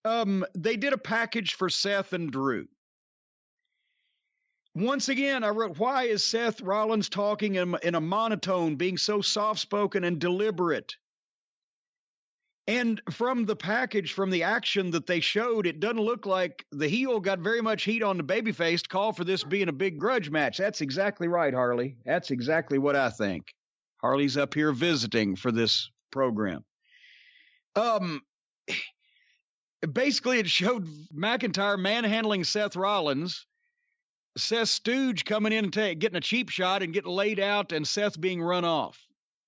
They did a package for Seth and Drew. Once again, I wrote, why is Seth Rollins talking in a monotone, being so soft-spoken and deliberate? And from the package, from the action that they showed, it doesn't look like the heel got very much heat on the babyface to call for this being a big grudge match. That's exactly right, Harley. That's exactly what I think. Harley's up here visiting for this program. Basically, it showed McIntyre manhandling Seth Rollins, Seth Stooge coming in and getting a cheap shot and getting laid out, and Seth being run off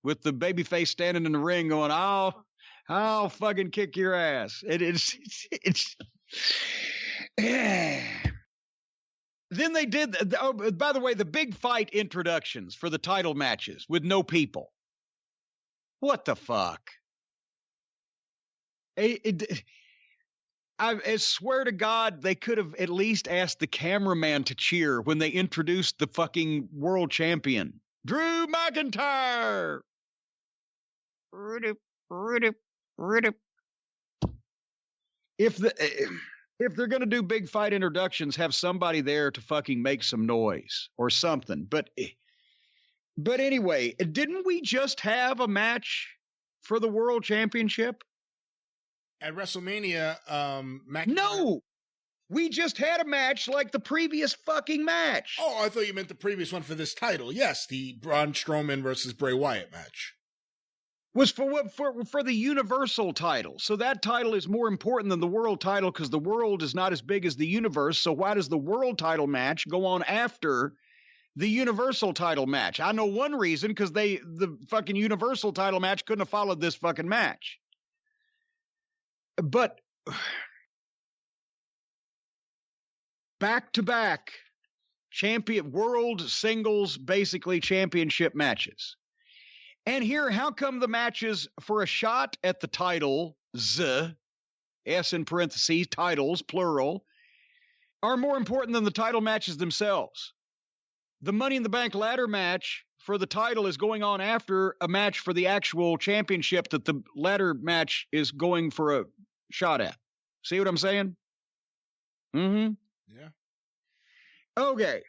with the babyface standing in the ring going, I'll fucking kick your ass. It's Then they did, by the way, the big fight introductions for the title matches with no people. What the fuck? I swear to God, they could have at least asked the cameraman to cheer when they introduced the fucking world champion, Drew McIntyre. If they're going to do big fight introductions, have somebody there to fucking make some noise or something. But anyway, didn't we just have a match for the world championship? At WrestleMania, No, we just had a match like the previous fucking match. Oh, I thought you meant the previous one for this title. Yes, the Braun Strowman versus Bray Wyatt match. Was for the Universal title. So that title is more important than the world title because the world is not as big as the universe. So why does the world title match go on after the Universal title match? I know one reason, because the fucking Universal title match couldn't have followed this fucking match. But back-to-back champion world singles, basically championship matches. And here, how come the matches for a shot at the title, S in parentheses, titles, plural, are more important than the title matches themselves? The Money in the Bank ladder match for the title is going on after a match for the actual championship that the ladder match is going for a shot at. See what I'm saying? Mm-hmm. Yeah. Okay.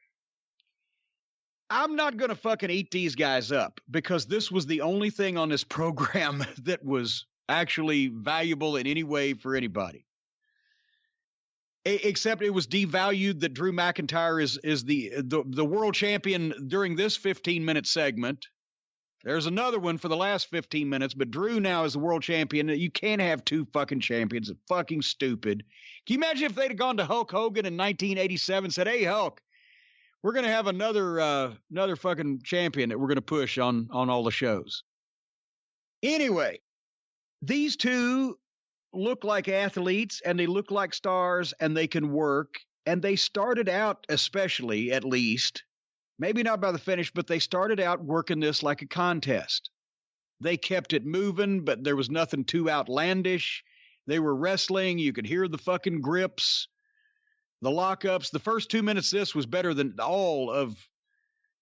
I'm not going to fucking eat these guys up because this was the only thing on this program that was actually valuable in any way for anybody. Except it was devalued that Drew McIntyre is the world champion during this 15-minute segment. There's another one for the last 15 minutes, but Drew now is the world champion. You can't have two fucking champions. It's fucking stupid. Can you imagine if they'd have gone to Hulk Hogan in 1987 and said, hey, Hulk, we're going to have another fucking champion that we're going to push on all the shows. Anyway, these two look like athletes and they look like stars and they can work. And they started out, especially at least, maybe not by the finish, but they started out working this like a contest. They kept it moving, but there was nothing too outlandish. They were wrestling. You could hear the fucking grips, the lockups. The first 2 minutes of this was better than all of,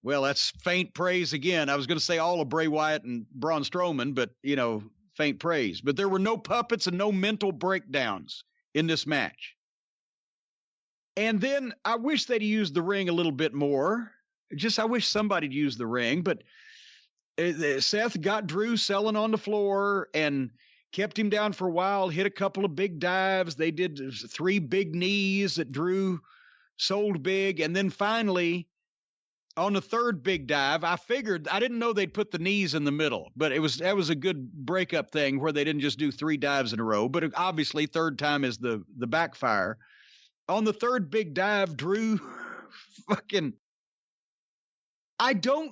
well, that's faint praise again. I was going to say all of Bray Wyatt and Braun Strowman, but, faint praise. But there were no puppets and no mental breakdowns in this match. And then I wish they'd used the ring a little bit more. I wish somebody'd use the ring, but Seth got Drew selling on the floor and kept him down for a while, hit a couple of big dives. They did 3 big knees that Drew sold big. And then finally, on the third big dive, I didn't know they'd put the knees in the middle, but that was a good breakup thing where they didn't just do 3 dives in a row. But obviously, third time is the backfire. On the third big dive, Drew fucking... I don't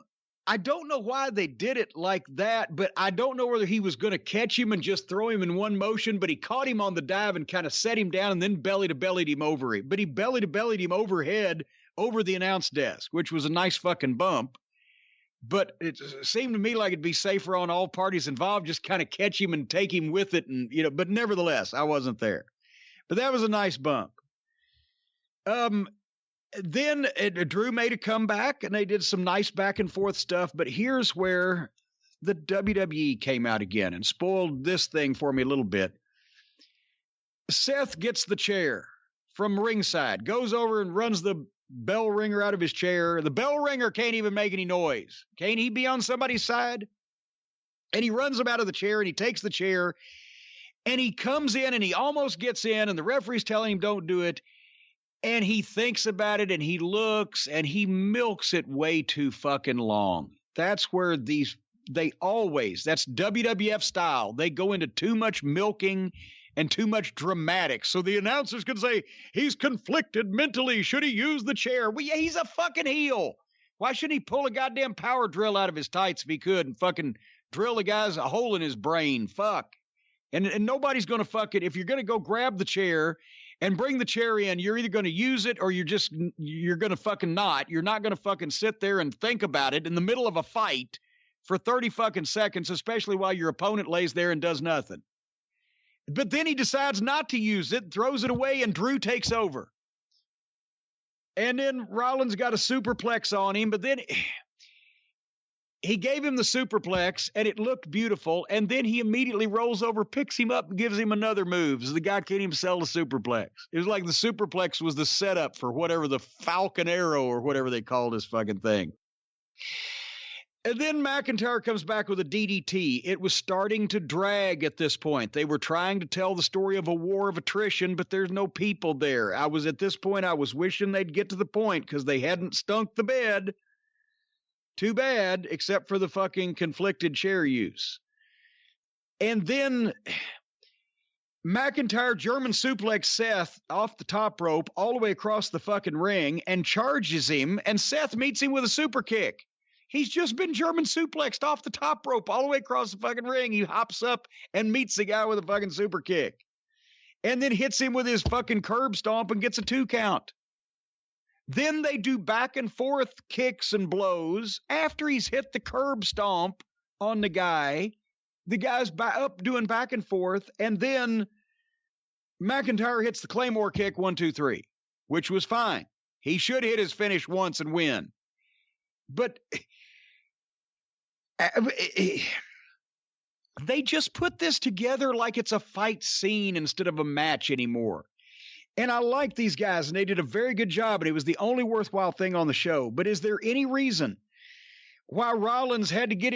know why they did it like that, but I don't know whether he was going to catch him and just throw him in one motion, but he caught him on the dive and kind of set him down and then belly-to-bellied him over him. But he belly-to-bellied him overhead over the announce desk, which was a nice fucking bump. But it seemed to me like it'd be safer on all parties involved, just kind of catch him and take him with it. And, but nevertheless, I wasn't there. But that was a nice bump. Then Drew made a comeback and they did some nice back and forth stuff. But here's where the WWE came out again and spoiled this thing for me a little bit. Seth gets the chair from ringside, goes over and runs the bell ringer out of his chair. The bell ringer can't even make any noise. Can't he be on somebody's side? And he runs him out of the chair, and he takes the chair, and he comes in, and he almost gets in, and the referee's telling him don't do it. And he thinks about it, and he looks, and he milks it way too fucking long. That's where that's WWF style. They go into too much milking and too much dramatics. So the announcers can say, he's conflicted mentally. Should he use the chair? Well, yeah, he's a fucking heel. Why shouldn't he pull a goddamn power drill out of his tights if he could and fucking drill the guy's a hole in his brain? Fuck. And nobody's going to fucking, if you're going to go grab the chair and bring the chair in, you're either going to use it or you're going to fucking not. You're not going to fucking sit there and think about it in the middle of a fight for 30 fucking seconds, especially while your opponent lays there and does nothing. But then he decides not to use it, throws it away, and Drew takes over. And then Rollins got a superplex on him, but then he gave him the superplex, and it looked beautiful, and then he immediately rolls over, picks him up, and gives him another move. So the guy can't even sell the superplex. It was like the superplex was the setup for whatever the Falcon Arrow or whatever they called this fucking thing. And then McIntyre comes back with a DDT. It was starting to drag at this point. They were trying to tell the story of a war of attrition, but there's no people there. At this point, I was wishing they'd get to the point because they hadn't stunk the bed. Too bad, except for the fucking conflicted chair use. And then McIntyre German suplex Seth off the top rope all the way across the fucking ring and charges him, and Seth meets him with a super kick. He's just been German suplexed off the top rope all the way across the fucking ring. He hops up and meets the guy with a fucking super kick. And then hits him with his fucking curb stomp and gets a 2 count. Then they do back and forth kicks and blows. After he's hit the curb stomp on the guy's up doing back and forth. And then McIntyre hits the Claymore kick 1, 2, 3, which was fine. He should hit his finish once and win. But they just put this together like it's a fight scene instead of a match anymore. And I like these guys, and they did a very good job, and it was the only worthwhile thing on the show. But is there any reason why Rollins had to get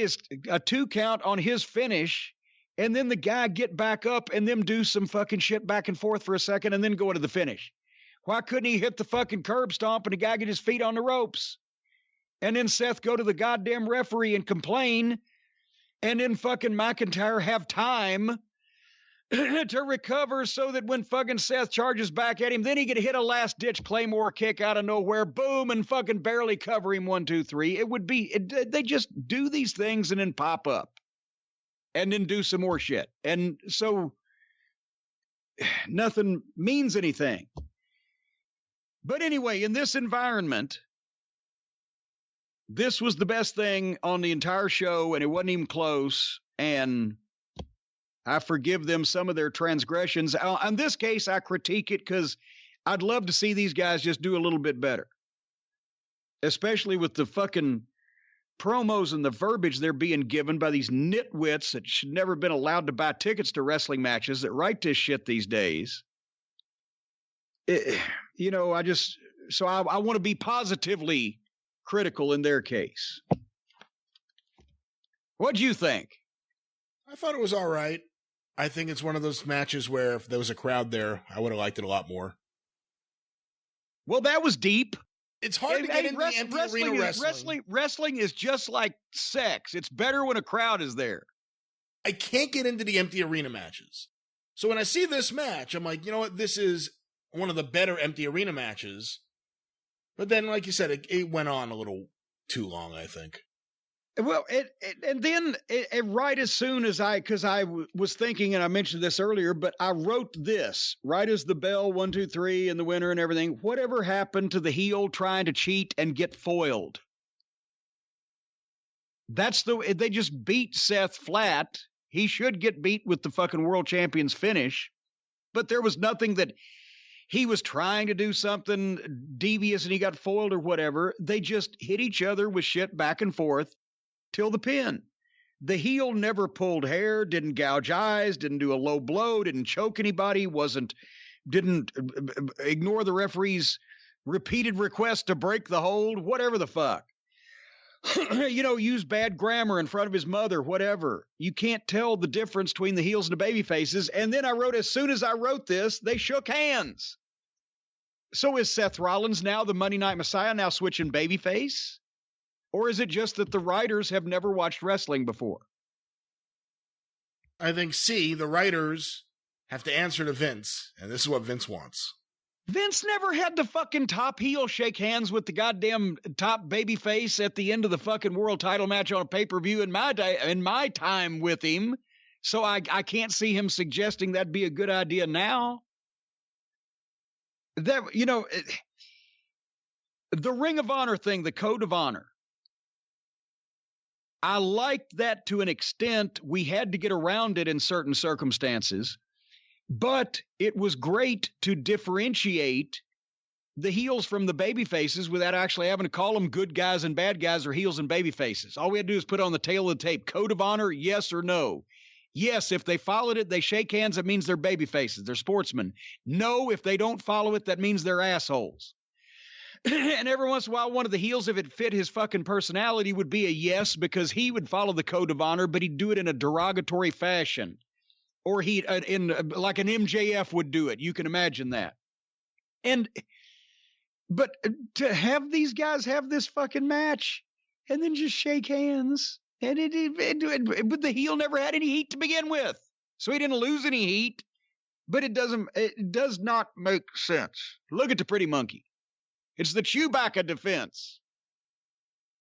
a 2 count on his finish, and then the guy get back up and them do some fucking shit back and forth for a second and then go into the finish? Why couldn't he hit the fucking curb stomp and the guy get his feet on the ropes? And then Seth go to the goddamn referee and complain, and then fucking McIntyre have time to recover so that when fucking Seth charges back at him, then he could hit a last-ditch Claymore kick out of nowhere, boom, and fucking barely cover him 1, 2, 3. They just do these things and then pop up and then do some more shit. And so nothing means anything. But anyway, in this environment, this was the best thing on the entire show, and it wasn't even close, and I forgive them some of their transgressions. In this case, I critique it because I'd love to see these guys just do a little bit better, especially with the fucking promos and the verbiage they're being given by these nitwits that should never been allowed to buy tickets to wrestling matches that write this shit these days. I want to be positively critical in their case. What'd you think? I thought it was all right. I think it's one of those matches where if there was a crowd there, I would have liked it a lot more. Well, that was deep. It's hard to get into the empty arena wrestling. Wrestling is just like sex. It's better when a crowd is there. I can't get into the empty arena matches. So when I see this match, I'm like, you know what? This is one of the better empty arena matches. But then, like you said, it went on a little too long, I think. Well, and then right as soon as because I was thinking, and I mentioned this earlier, but I wrote this right as the bell 1, 2, 3 and the winner and everything. Whatever happened to the heel trying to cheat and get foiled? They just beat Seth flat. He should get beat with the fucking world champion's finish, but there was nothing that he was trying to do something devious and he got foiled or whatever. They just hit each other with shit back and forth till the pin. The heel never pulled hair, didn't gouge eyes, didn't do a low blow, didn't choke anybody, didn't ignore the referee's repeated request to break the hold, whatever the fuck. Use bad grammar in front of his mother, whatever. You can't tell the difference between the heels and the baby faces. And then I wrote, as soon as I wrote this, they shook hands. So is Seth Rollins now the Monday Night Messiah, now switching babyface? Or is it just that the writers have never watched wrestling before? I think the writers have to answer to Vince, and this is what Vince wants. Vince never had the fucking top heel shake hands with the goddamn top baby face at the end of the fucking world title match on a pay-per-view in my time with him. So I can't see him suggesting that'd be a good idea now. That, the Ring of Honor thing, the Code of Honor. I liked that to an extent. We had to get around it in certain circumstances. But it was great to differentiate the heels from the baby faces without actually having to call them good guys and bad guys or heels and baby faces. All we had to do is put on the tail of the tape, Code of Honor, yes or no. Yes, if they followed it, they shake hands, that means they're baby faces. They're sportsmen. No, if they don't follow it, that means they're assholes. And every once in a while, one of the heels, if it fit his fucking personality, would be a yes, because he would follow the Code of Honor, but he'd do it in a derogatory fashion. Or he, like an MJF would do it. You can imagine that. But to have these guys have this fucking match and then just shake hands, but the heel never had any heat to begin with, so he didn't lose any heat. But it does not make sense. Look at the pretty monkey. It's the Chewbacca defense.